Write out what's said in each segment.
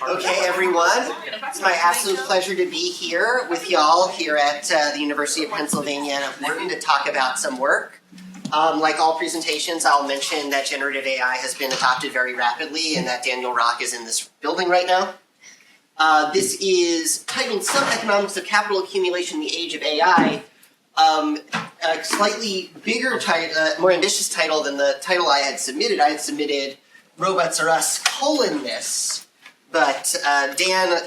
Okay, everyone. It's my absolute pleasure to be here with y'all here at the University of Pennsylvania at Wharton to talk about some work. Like all presentations, I'll mention that generative AI has been adopted very rapidly and that Daniel Rock is in this building right now. This is titled Some Economics of Capital Accumulation in the Age of AI. A slightly bigger title, more ambitious title than the title I had submitted. I had submitted Robots Are Us: This. But Dan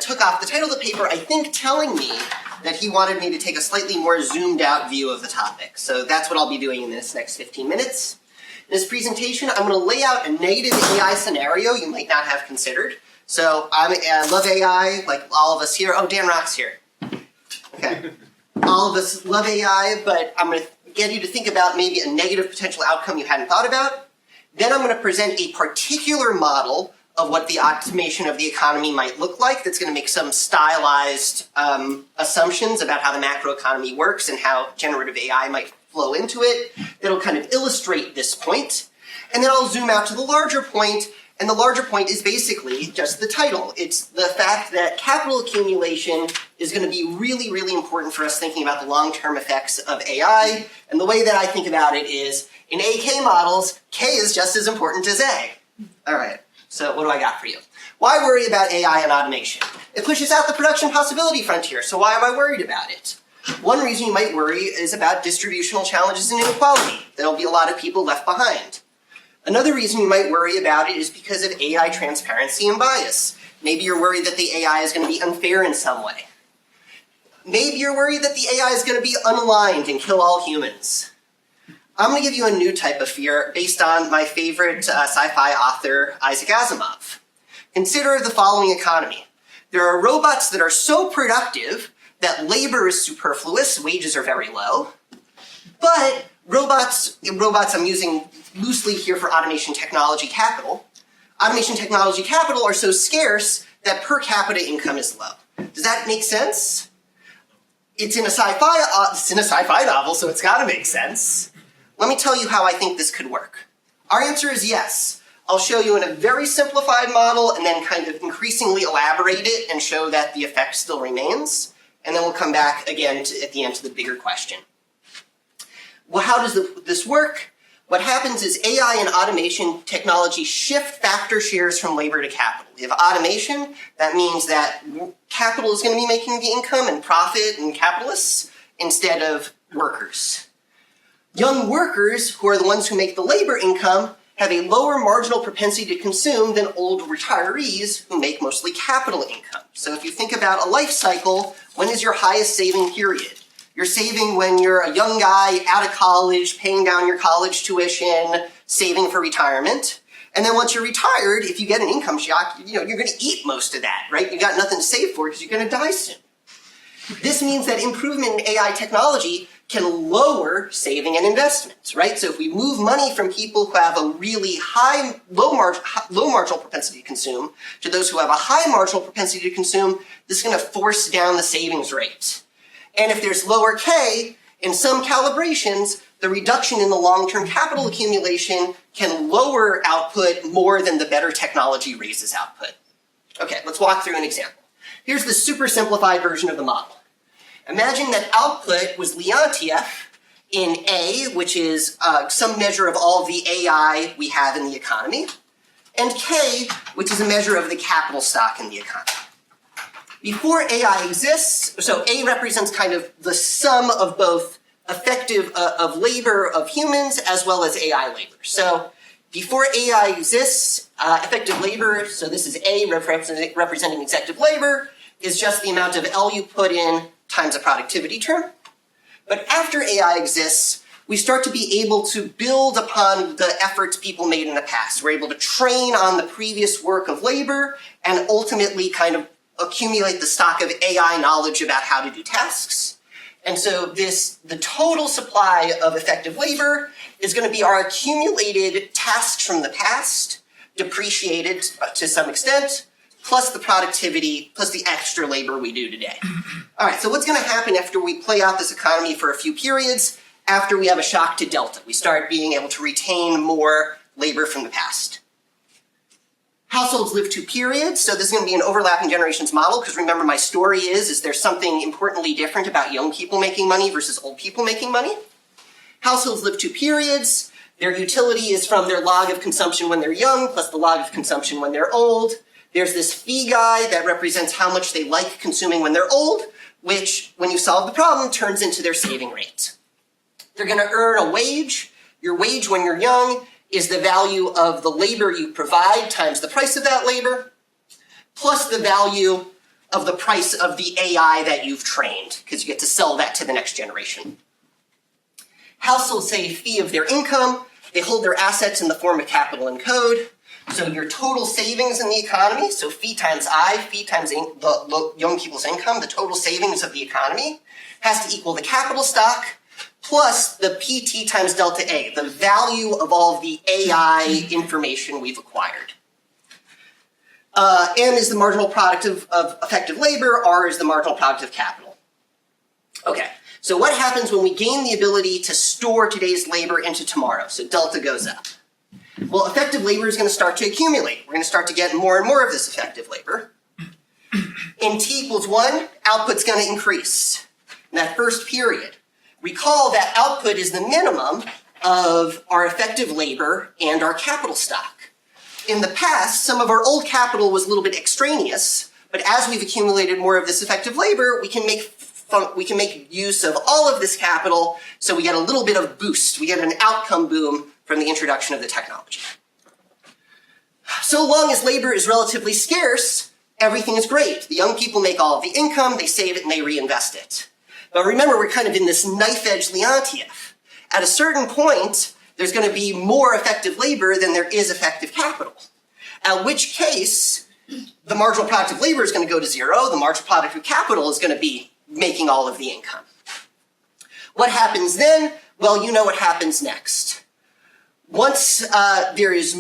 took off the title of the paper, I think telling me that he wanted me to take a slightly more zoomed out view of the topic. So that's what I'll be doing in this next 15 minutes. In this presentation, I'm going to lay out a negative AI scenario you might not have considered. So I love AI, like all of us here. Oh, Dan Rock's here. Okay. All of us love AI, but I'm going to get you to think about maybe a negative potential outcome you hadn't thought about. Then I'm going to present a particular model of what the automation of the economy might look like that's going to make some stylized assumptions about how the macroeconomy works and how generative AI might flow into it. That'll kind of illustrate this point. And then I'll zoom out to the larger point, and the larger point is basically just the title. It's the fact that capital accumulation is going to be really, really important for us thinking about the long-term effects of AI. And the way that I think about it is, in AK models, K is just as important as A. All right. So what do I got for you? Why worry about AI and automation? It pushes out the production possibility frontier, so why am I worried about it? One reason you might worry is about distributional challenges and inequality. There'll be a lot of people left behind. Another reason you might worry about it is because of AI transparency and bias. Maybe you're worried that the AI is going to be unfair in some way. Maybe you're worried that the AI is going to be unaligned and kill all humans. I'm going to give you a new type of fear based on my favorite sci-fi author, Isaac Asimov. Consider the following economy. There are robots that are so productive that labor is superfluous, wages are very low, but robots I'm using loosely here for automation technology capital are so scarce that per capita income is low. Does that make sense? It's in a sci-fi novel, so it's got to make sense. Let me tell you how I think this could work. Our answer is yes. I'll show you in a very simplified model and then kind of increasingly elaborate it and show that the effect still remains. And then we'll come back again at the end to the bigger question. Well, how does this work? What happens is AI and automation technology shift factor shares from labor to capital. We have automation. That means that capital is going to be making the income and profit and capitalists instead of workers. Young workers, who are the ones who make the labor income, have a lower marginal propensity to consume than old retirees who make mostly capital income. So if you think about a life cycle, when is your highest saving period? You're saving when you're a young guy out of college, paying down your college tuition, saving for retirement. And then once you're retired, if you get an income shock, you're going to eat most of that, right? You got nothing to save for because you're going to die soon. This means that improvement in AI technology can lower saving and investments, right? So if we move money from people who have a really low marginal propensity to consume to those who have a high marginal propensity to consume, this is going to force down the savings rate. And if there's lower K, in some calibrations, the reduction in the long-term capital accumulation can lower output more than the better technology raises output. Okay, let's walk through an example. Here's the super simplified version of the model. Imagine that output was Leontief in A, which is some measure of all the AI we have in the economy, and K, which is a measure of the capital stock in the economy. Before AI exists, so A represents kind of the sum of both effective of labor of humans as well as AI labor. So before AI exists, effective labor, so this is A representing effective labor, is just the amount of L you put in times a productivity term. But after AI exists, we start to be able to build upon the efforts people made in the past. We're able to train on the previous work of labor and ultimately kind of accumulate the stock of AI knowledge about how to do tasks. And so the total supply of effective labor is going to be our accumulated tasks from the past, depreciated to some extent, plus the productivity, plus the extra labor we do today. All right, so what's going to happen after we play out this economy for a few periods, after we have a shock to delta? We start being able to retain more labor from the past. Households live 2 periods, so this is going to be an overlapping generations model, because remember my story is there's something importantly different about young people making money versus old people making money. Households live 2 periods. Their utility is from their log of consumption when they're young plus the log of consumption when they're old. There's this fee guy that represents how much they like consuming when they're old, which, when you solve the problem, turns into their saving rate. They're going to earn a wage. Your wage when you're young is the value of the labor you provide times the price of that labor, plus the value of the price of the AI that you've trained, because you get to sell that to the next generation. Households say a fee of their income. They hold their assets in the form of capital and code. So your total savings in the economy, so fee times I, fee times the young people's income, the total savings of the economy, has to equal the capital stock plus the PT times delta A, the value of all of the AI information we've acquired. M is the marginal product of effective labor, R is the marginal product of capital. Okay, so what happens when we gain the ability to store today's labor into tomorrow? So delta goes up. Well, effective labor is going to start to accumulate. We're going to start to get more and more of this effective labor. In t equals 1, output's going to increase in that first period. Recall that output is the minimum of our effective labor and our capital stock. In the past, some of our old capital was a little bit extraneous, but as we've accumulated more of this effective labor, we can make use of all of this capital, so we get a little bit of boost. We get an outcome boom from the introduction of the technology. So long as labor is relatively scarce, everything is great. The young people make all of the income, they save it, and they reinvest it. But remember, we're kind of in this knife-edge Leontief. At a certain point, there's going to be more effective labor than there is effective capital. At which case, the marginal product of labor is going to go to 0, the marginal product of capital is going to be making all of the income. What happens then? Well, you know what happens next. Once there is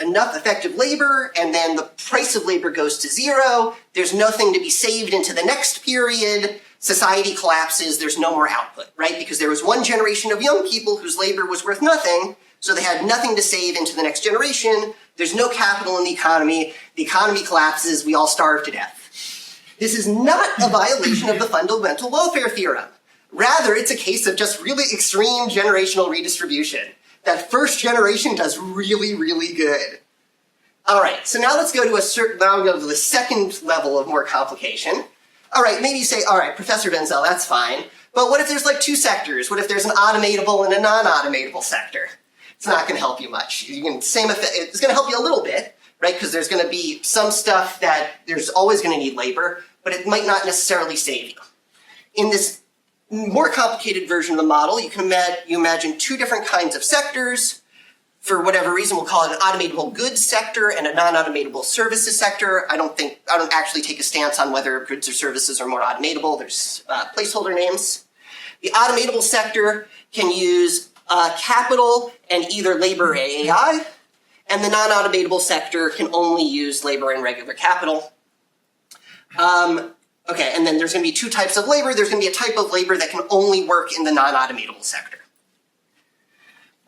enough effective labor and then the price of labor goes to 0, there's nothing to be saved into the next period, society collapses, there's no more output, right? Because there was one generation of young people whose labor was worth nothing, so they had nothing to save into the next generation, there's no capital in the economy collapses, we all starve to death. This is not a violation of the fundamental welfare theorem. Rather, it's a case of just really extreme generational redistribution. That first generation does really, really good. All right, so now let's go to the second level of more complication. All right, maybe you say, all right, Professor Benzell, that's fine. But what if there's like 2 sectors? What if there's an automatable and a non-automatable sector? It's not going to help you much. It's going to help you a little bit, right? Because there's going to be some stuff that there's always going to need labor, but it might not necessarily save you. In this more complicated version of the model, you can imagine 2 different kinds of sectors. For whatever reason, we'll call it an automatable goods sector and a non-automatable services sector. I don't actually take a stance on whether goods or services are more automatable. There's placeholder names. The automatable sector can use capital and either labor or AI, and the non-automatable sector can only use labor and regular capital. Okay, and then there's going to be 2 types of labor. There's going to be a type of labor that can only work in the non-automatable sector.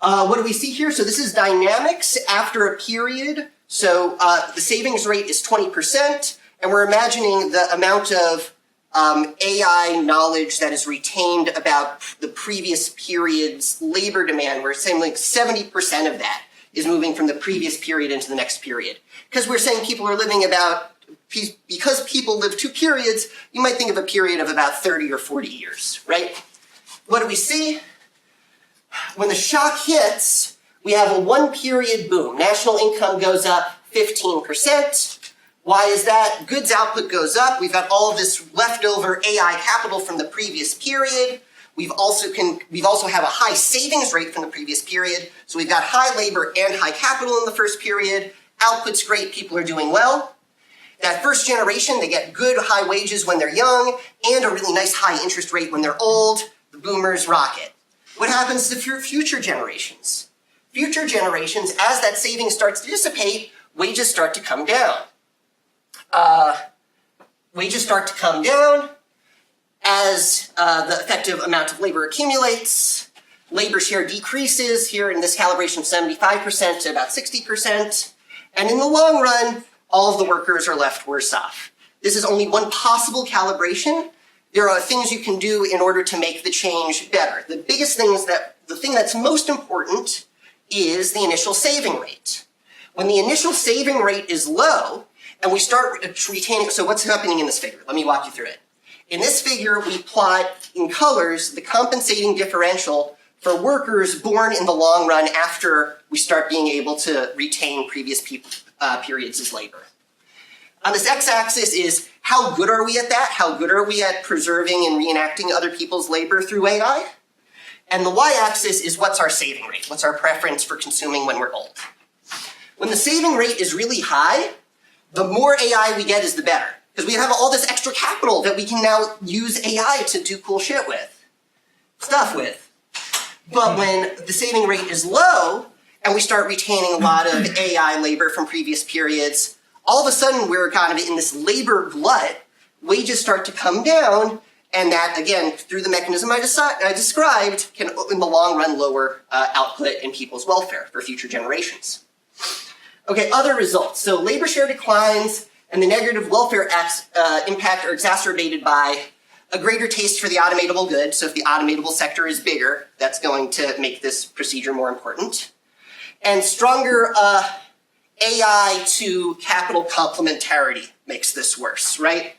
What do we see here? So this is dynamics after a period. So the savings rate is 20%, and we're imagining the amount of AI knowledge that is retained about the previous period's labor demand. We're saying like 70% of that is moving from the previous period into the next period. Because we're saying people are living because people live 2 periods, you might think of a period of about 30 or 40 years, right? What do we see? When the shock hits, we have a 1-period boom. National income goes up 15%. Why is that? Goods output goes up. We've got all of this leftover AI capital from the previous period. We've also have a high savings rate from the previous period. So we've got high labor and high capital in the first period. Output's great. People are doing well. That first generation, they get good high wages when they're young and a really nice high interest rate when they're old. The boomers rocket. What happens to future generations? Future generations, as that savings starts to dissipate, wages start to come down. Wages start to come down as the effective amount of labor accumulates. Labor share decreases here in this calibration from 75% to about 60%. And in the long run, all of the workers are left worse off. This is only one possible calibration. There are things you can do in order to make the change better. The biggest thing is that the thing that's most important is the initial saving rate. When the initial saving rate is low and we start retaining, so what's happening in this figure? Let me walk you through it. In this figure, we plot in colors the compensating differential for workers born in the long run after we start being able to retain previous periods as labor. On this x-axis is how good are we at that? How good are we at preserving and reenacting other people's labor through AI? And the y-axis is what's our saving rate? What's our preference for consuming when we're old? When the saving rate is really high, the more AI we get is the better. Because we have all this extra capital that we can now use AI to do cool shit with. Stuff with. But when the saving rate is low, and we start retaining a lot of AI labor from previous periods, all of a sudden we're kind of in this labor glut, wages start to come down, and that, again, through the mechanism I described, can, in the long run, lower output and people's welfare for future generations. Okay, other results. So labor share declines, and the negative welfare impact are exacerbated by a greater taste for the automatable good. So if the automatable sector is bigger, that's going to make this procedure more important. And stronger AI to capital complementarity makes this worse, right?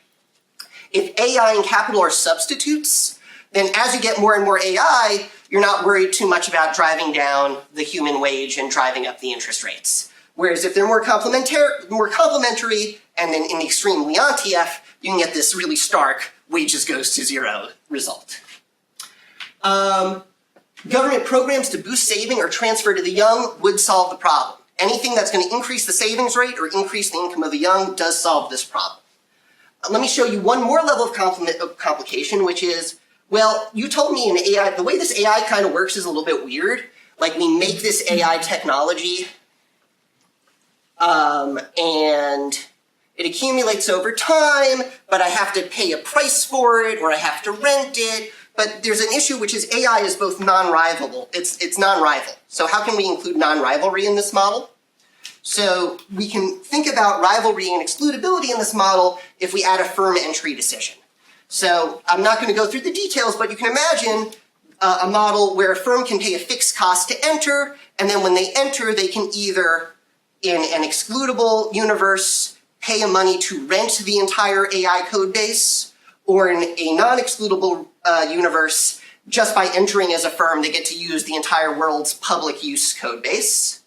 If AI and capital are substitutes, then as you get more and more AI, you're not worried too much about driving down the human wage and driving up the interest rates. Whereas if they're more complementary, and then in the extreme Leontief, you can get this really stark wages goes to zero result. Government programs to boost saving or transfer to the young would solve the problem. Anything that's going to increase the savings rate or increase the income of the young does solve this problem. Let me show you one more level of complication, which is, well, you told me in AI, the way this AI kind of works is a little bit weird. Like we make this AI technology and it accumulates over time, but I have to pay a price for it or I have to rent it. But there's an issue which is AI is both non-rivalable. It's non-rival. So how can we include non-rivalry in this model? So we can think about rivalry and excludability in this model if we add a firm entry decision. So I'm not going to go through the details, but you can imagine a model where a firm can pay a fixed cost to enter, and then when they enter, they can either, in an excludable universe, pay money to rent the entire AI code base, or in a non-excludable universe, just by entering as a firm, they get to use the entire world's public use code base.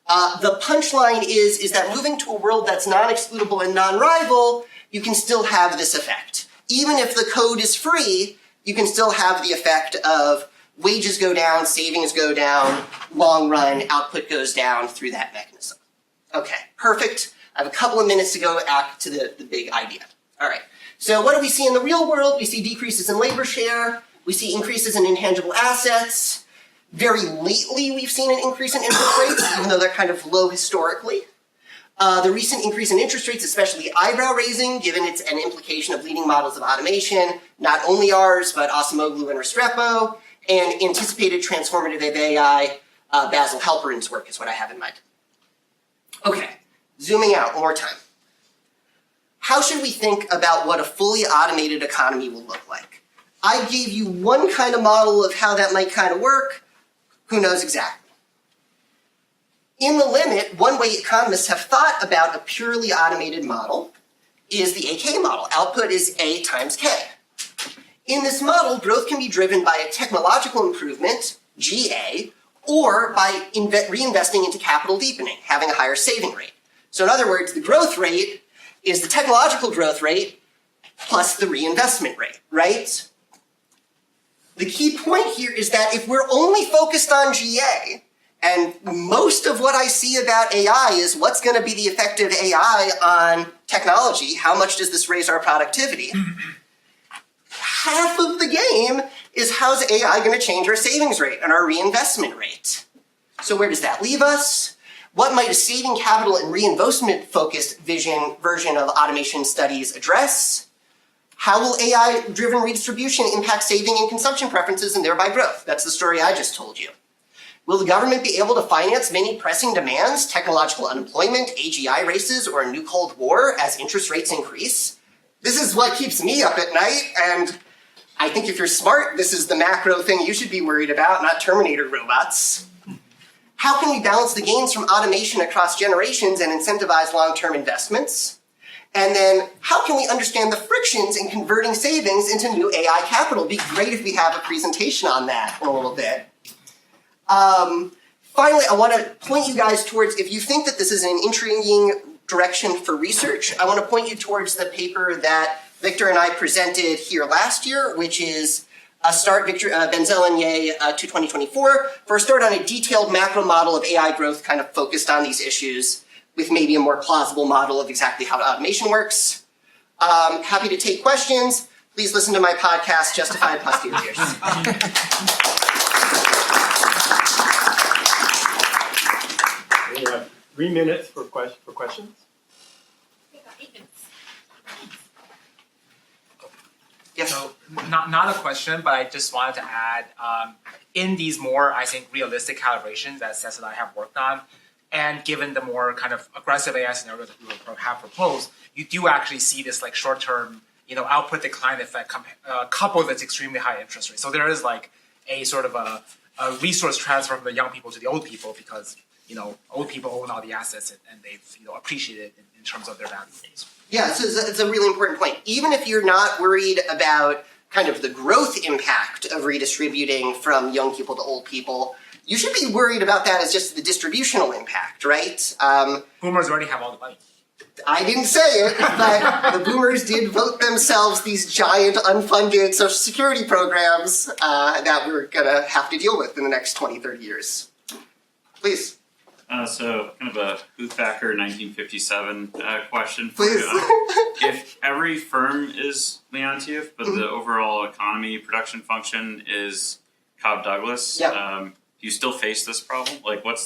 The punchline is that moving to a world that's non-excludable and non-rival, you can still have this effect. Even if the code is free, you can still have the effect of wages go down, savings go down, long run, output goes down through that mechanism. Okay, perfect. I have a couple of minutes to go back to the big idea. All right, so what do we see in the real world? We see decreases in labor share. We see increases in intangible assets. Very lately, we've seen an increase in interest rates, even though they're kind of low historically. The recent increase in interest rates, especially eyebrow-raising, given it's an implication of leading models of automation, not only ours, but Acemoglu and Restrepo, and anticipated transformative AI, Basil Halperin's work is what I have in mind. Okay, zooming out one more time. How should we think about what a fully automated economy will look like? I gave you one kind of model of how that might kind of work. Who knows exactly? In the limit, one way economists have thought about a purely automated model is the AK model. Output is A times K. In this model, growth can be driven by a technological improvement, GA, or by reinvesting into capital deepening, having a higher saving rate. So in other words, the growth rate is the technological growth rate plus the reinvestment rate, right? The key point here is that if we're only focused on GA, and most of what I see about AI is what's going to be the effect of AI on technology, how much does this raise our productivity? Half of the game is how's AI going to change our savings rate and our reinvestment rate? So where does that leave us? What might a saving capital and reinvestment-focused version of automation studies address? How will AI-driven redistribution impact saving and consumption preferences and thereby growth? That's the story I just told you. Will the government be able to finance many pressing demands, technological unemployment, AGI races, or a new Cold War as interest rates increase? This is what keeps me up at night, and I think if you're smart, this is the macro thing you should be worried about, not Terminator robots. How can we balance the gains from automation across generations and incentivize long-term investments? And then, how can we understand the frictions in converting savings into new AI capital? It'd be great if we have a presentation on that in a little bit. Finally, I want to point you guys towards, if you think that this is an intriguing direction for research, I want to point you towards the paper that Victor and I presented here last year, which is a start, Benzell and Ye to 2024, for a start on a detailed macro model of AI growth kind of focused on these issues with maybe a more plausible model of exactly how automation works. Happy to take questions. Please listen to my podcast, Justified Posteriors. We have 3 minutes for questions. Yes. So not a question, but I just wanted to add, in these more, I think, realistic calibrations that Seth and I have worked on, and given the more kind of aggressive AI scenarios that we have proposed, you do actually see this like short-term, output decline effect coupled with extremely high interest rates. So there is like a sort of a resource transfer from the young people to the old people because old people own all the assets and they've appreciated it in terms of their values. Yeah, so it's a really important point. Even if you're not worried about kind of the growth impact of redistributing from young people to old people, you should be worried about that as just the distributional impact, right? Boomers already have all the money. I didn't say it, but the boomers did vote themselves these giant unfunded Social Security programs that we're going to have to deal with in the next 20, 30 years. Please. So kind of a Huffacker 1957 question for Please. you. If every firm is Leontief, but the overall economy production function is Cobb Douglas, do you still face this problem? Like, how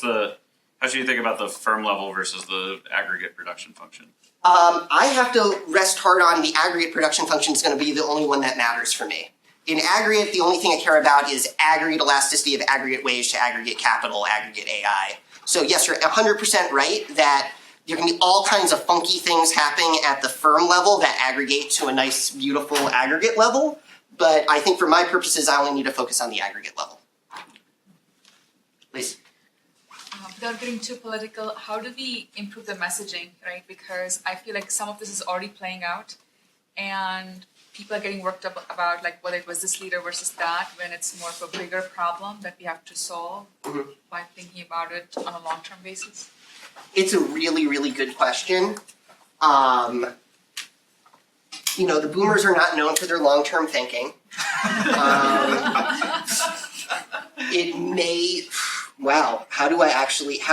should you think about the firm level versus the aggregate production function? I have to rest hard on the aggregate production function is going to be the only one that matters for me. In aggregate, the only thing I care about is aggregate elasticity of aggregate wage to aggregate capital, aggregate AI. So yes, you're 100% right that there can be all kinds of funky things happening at the firm level that aggregate to a nice, beautiful aggregate level. But I think for my purposes, I only need to focus on the aggregate level. Please. Without getting too political, how do we improve the messaging, right? Because I feel like some of this is already playing out and people are getting worked up about like whether it was this leader versus that when it's more of a bigger problem that we have to solve by thinking about it on a long-term basis? It's a really, really good question. The boomers are not known for their long-term thinking. How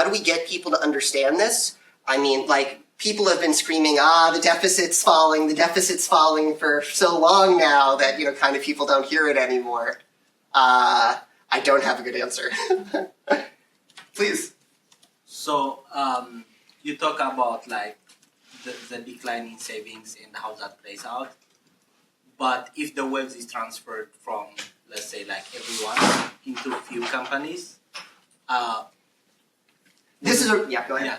do we get people to understand this? I mean, people have been screaming, the deficit's falling for so long now that, kind of people don't hear it anymore. I don't have a good answer. Please. So, you talk about the decline in savings and how that plays out. But if the wealth is transferred from, let's say, everyone into a few companies, go ahead. Yeah.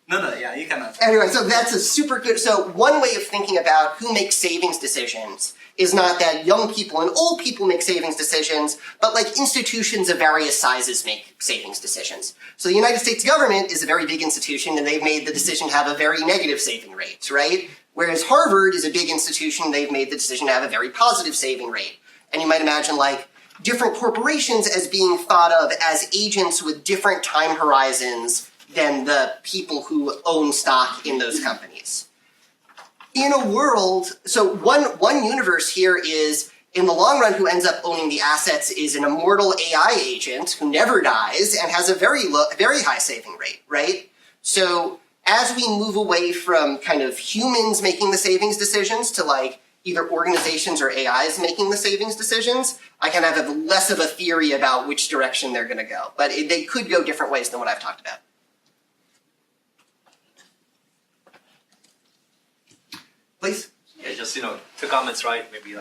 No, you can answer. Anyway, so that's a super good, so one way of thinking about who makes savings decisions is not that young people and old people make savings decisions, but institutions of various sizes make savings decisions. So the United States government is a very big institution and they've made the decision to have a very negative saving rate, right? Whereas Harvard is a big institution, they've made the decision to have a very positive saving rate. And you might imagine different corporations as being thought of as agents with different time horizons than the people who own stock in those companies. In a world, so one universe here is, in the long run, who ends up owning the assets is an immortal AI agent who never dies and has a very high saving rate, right? So as we move away from kind of humans making the savings decisions to either organizations or AIs making the savings decisions, I kind of have less of a theory about which direction they're going to go. But they could go different ways than what I've talked about. Please? Yeah, just, two comments, right? Maybe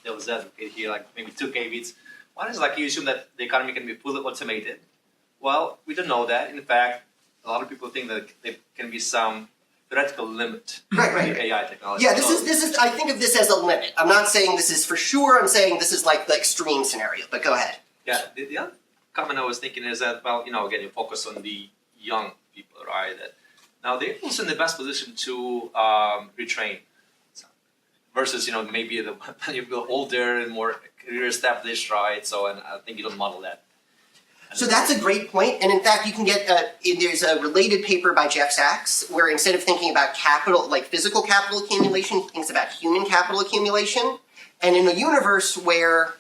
there was that here, maybe two caveats. One is like you assume that the economy can be fully automated. Well, we don't know that. In fact, a lot of people think that there can be some theoretical limit to the AI technology. Yeah, this is. I think of this as a limit. I'm not saying this is for sure. I'm saying this is like the extreme scenario. But go ahead. Yeah, the other comment I was thinking is that, well, again, you focus on the young people, right? That now they're also in the best position to retrain, versus maybe when you feel older and more career established, right? So, and I think you don't model that. So that's a great point, and in fact, you can get there's a related paper by Jeff Sachs where instead of thinking about capital, like physical capital accumulation, he thinks about human capital accumulation, and in a universe where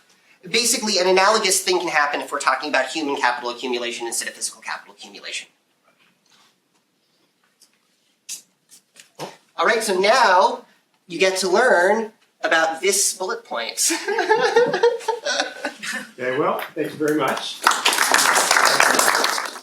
basically an analogous thing can happen if we're talking about human capital accumulation instead of physical capital accumulation. All right, so now you get to learn about this bullet points. Okay, well, thank you very much.